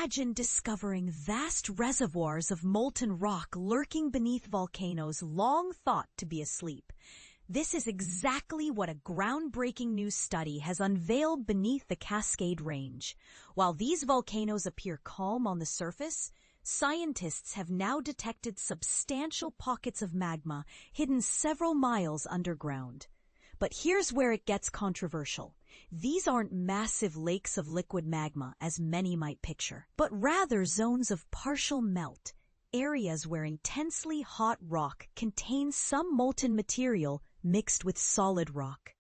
Imagine discovering vast reservoirs of molten rock lurking beneath volcanoes long thought to be asleep. This is exactly what a groundbreaking new study has unveiled beneath the Cascade Range. While these volcanoes appear calm on the surface, scientists have now detected substantial pockets of magma hidden several miles underground. But here's where it gets controversial. These aren't massive lakes of liquid magma, as many might picture, but rather zones of partial melt, areas where intensely hot rock contains some molten material mixed with solid rock.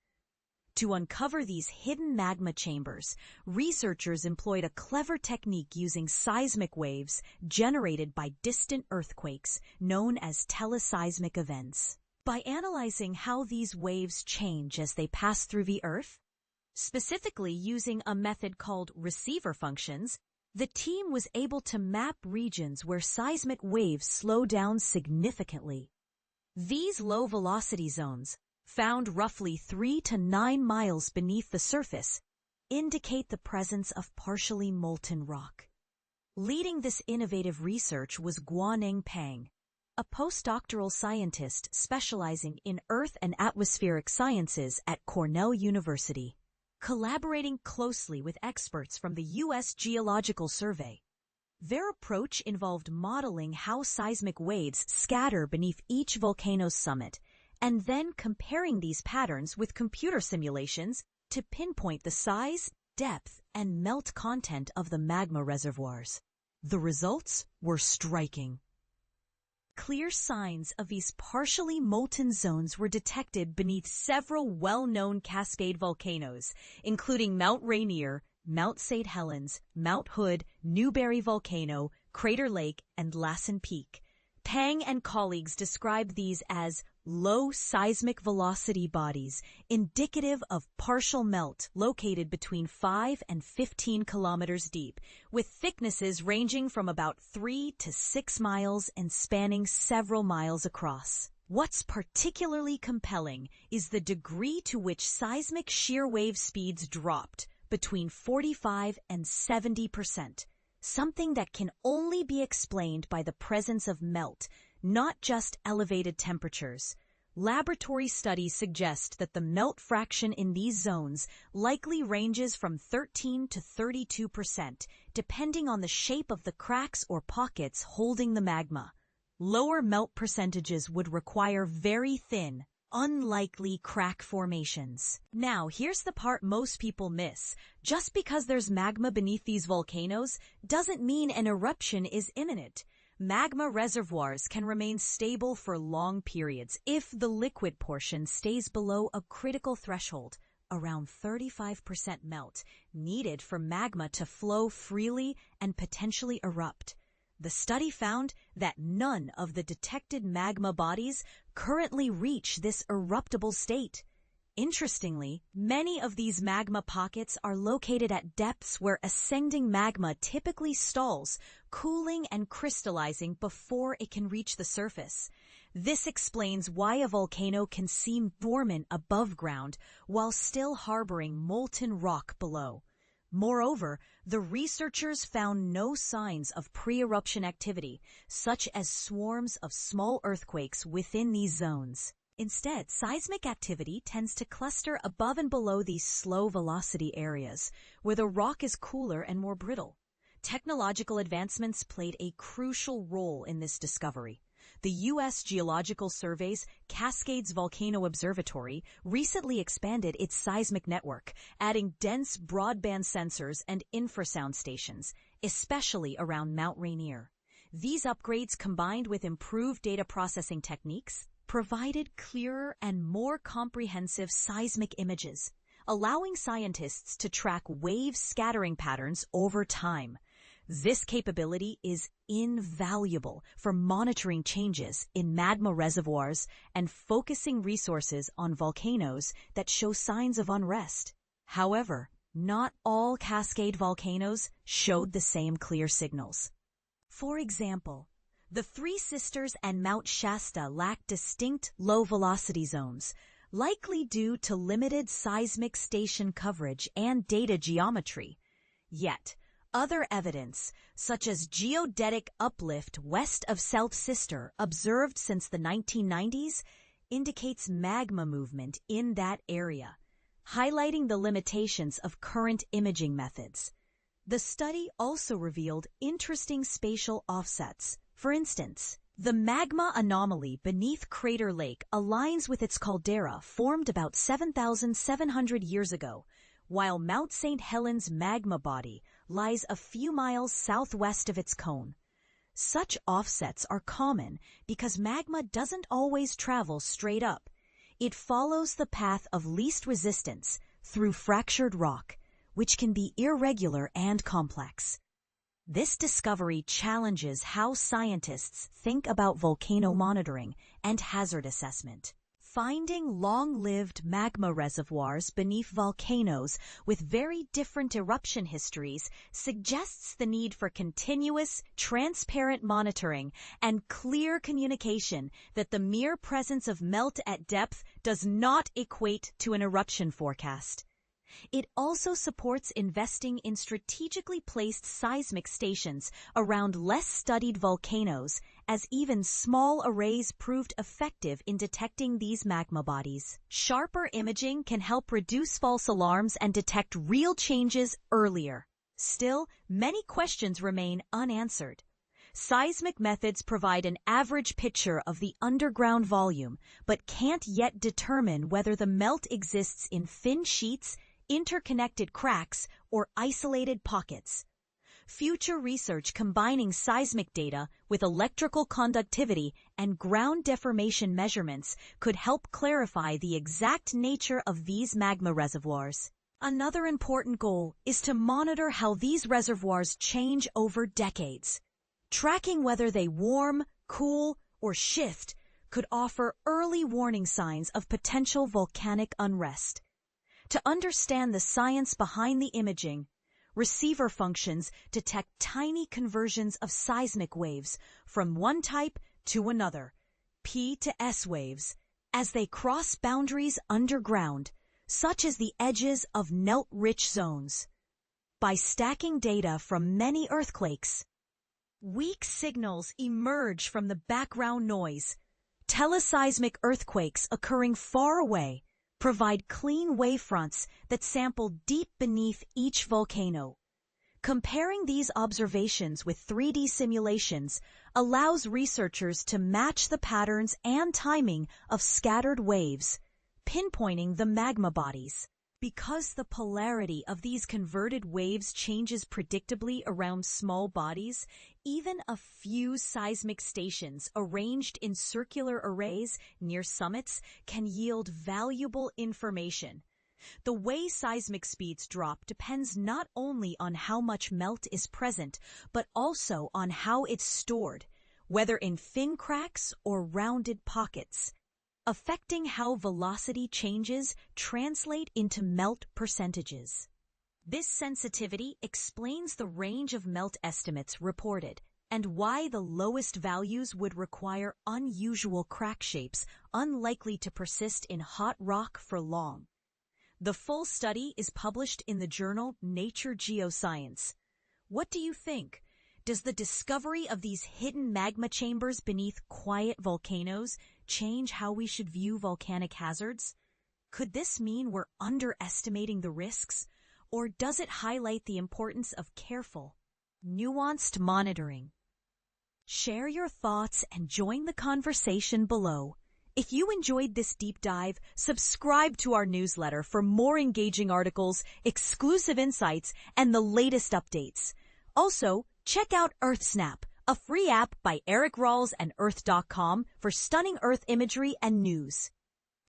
To uncover these hidden magma chambers, researchers employed a clever technique using seismic waves generated by distant earthquakes, known as teleseismic events. By analyzing how these waves change as they pass through the Earth, specifically using a method called receiver functions, the team was able to map regions where seismic waves slow down significantly. These low-velocity zones, found roughly 3 to 9 miles beneath the surface, indicate the presence of partially molten rock. Leading this innovative research was Guaneng Pang, a postdoctoral scientist specializing in Earth and atmospheric sciences at Cornell University. Collaborating closely with experts from the U.S. Geological Survey, their approach involved modeling how seismic waves scatter beneath each volcano's summit, and then comparing these patterns with computer simulations to pinpoint the size, depth, and melt content of the magma reservoirs. The results were striking. Clear signs of these partially molten zones were detected beneath several well-known Cascade volcanoes, including Mount Rainier, Mount St. Helens, Mount Hood, Newberry Volcano, Crater Lake, and Lassen Peak. Pang and colleagues described these as low seismic velocity bodies, indicative of partial melt located between 5 and 15 kilometers deep, with thicknesses ranging from about 3 to 6 miles and spanning several miles across. What's particularly compelling is the degree to which seismic shear wave speeds dropped, between 45 and 70%, something that can only be explained by the presence of melt, not just elevated temperatures. Laboratory studies suggest that the melt fraction in these zones likely ranges from 13 to 32%, depending on the shape of the cracks or pockets holding the magma. Lower melt percentages would require very thin, unlikely crack formations. Now, here's the part most people miss. Just because there's magma beneath these volcanoes doesn't mean an eruption is imminent. Magma reservoirs can remain stable for long periods if the liquid portion stays below a critical threshold, around 35% melt, needed for magma to flow freely and potentially erupt. The study found that none of the detected magma bodies currently reach this eruptible state. Interestingly, many of these magma pockets are located at depths where ascending magma typically stalls, cooling and crystallizing before it can reach the surface. This explains why a volcano can seem dormant above ground while still harboring molten rock below. Moreover, the researchers found no signs of pre-eruption activity, such as swarms of small earthquakes within these zones. Instead, seismic activity tends to cluster above and below these slow-velocity areas, where the rock is cooler and more brittle. Technological advancements played a crucial role in this discovery. The U.S. Geological Survey's Cascades Volcano Observatory recently expanded its seismic network, adding dense broadband sensors and infrasound stations, especially around Mount Rainier. These upgrades, combined with improved data processing techniques, provided clearer and more comprehensive seismic images, allowing scientists to track wave scattering patterns over time. This capability is invaluable for monitoring changes in magma reservoirs and focusing resources on volcanoes that show signs of unrest. However, not all Cascade volcanoes showed the same clear signals. For example, the Three Sisters and Mount Shasta lack distinct low-velocity zones, likely due to limited seismic station coverage and data geometry. Yet, Other evidence, such as geodetic uplift west of South Sister observed since the 1990s, indicates magma movement in that area, highlighting the limitations of current imaging methods. The study also revealed interesting spatial offsets. For instance, the magma anomaly beneath Crater Lake aligns with its caldera formed about 7,700 years ago, while Mount St. Helens magma body lies a few miles southwest of its cone. Such offsets are common because magma doesn't always travel straight up. It follows the path of least resistance through fractured rock, which can be irregular and complex. This discovery challenges how scientists think about volcano monitoring and hazard assessment. Finding long-lived magma reservoirs beneath volcanoes with very different eruption histories suggests the need for continuous, transparent monitoring and clear communication that the mere presence of melt at depth does not equate to an eruption forecast. It also supports investing in strategically placed seismic stations around less studied volcanoes, as even small arrays proved effective in detecting these magma bodies. Sharper imaging can help reduce false alarms and detect real changes earlier. Still, many questions remain unanswered. Seismic methods provide an average picture of the underground volume, but can't yet determine whether the melt exists in thin sheets, interconnected cracks, or isolated pockets. Future research combining seismic data with electrical conductivity and ground deformation measurements could help clarify the exact nature of these magma reservoirs. Another important goal is to monitor how these reservoirs change over decades. Tracking whether they warm, cool, or shift could offer early warning signs of potential volcanic unrest. To understand the science behind the imaging, receiver functions detect tiny conversions of seismic waves from one type to another, P to S waves, as they cross boundaries underground, such as the edges of melt-rich zones. By stacking data from many earthquakes, weak signals emerge from the background noise. Teleseismic earthquakes occurring far away provide clean wavefronts that sample deep beneath each volcano. Comparing these observations with 3D simulations allows researchers to match the patterns and timing of scattered waves, pinpointing the magma bodies. Because the polarity of these converted waves changes predictably around small bodies, even a few seismic stations arranged in circular arrays near summits can yield valuable information. The way seismic speeds drop depends not only on how much melt is present, but also on how it's stored, whether in thin cracks or rounded pockets. Affecting how velocity changes translate into melt percentages. This sensitivity explains the range of melt estimates reported and why the lowest values would require unusual crack shapes unlikely to persist in hot rock for long. The full study is published in the journal Nature Geoscience. What do you think? Does the discovery of these hidden magma chambers beneath quiet volcanoes change how we should view volcanic hazards? Could this mean we're underestimating the risks? Or does it highlight the importance of careful, nuanced monitoring? Share your thoughts and join the conversation below. If you enjoyed this deep dive, subscribe to our newsletter for more engaging articles, exclusive insights, and the latest updates. Also, check out EarthSnap, a free app by Eric Rawls and Earth.com for stunning Earth imagery and news.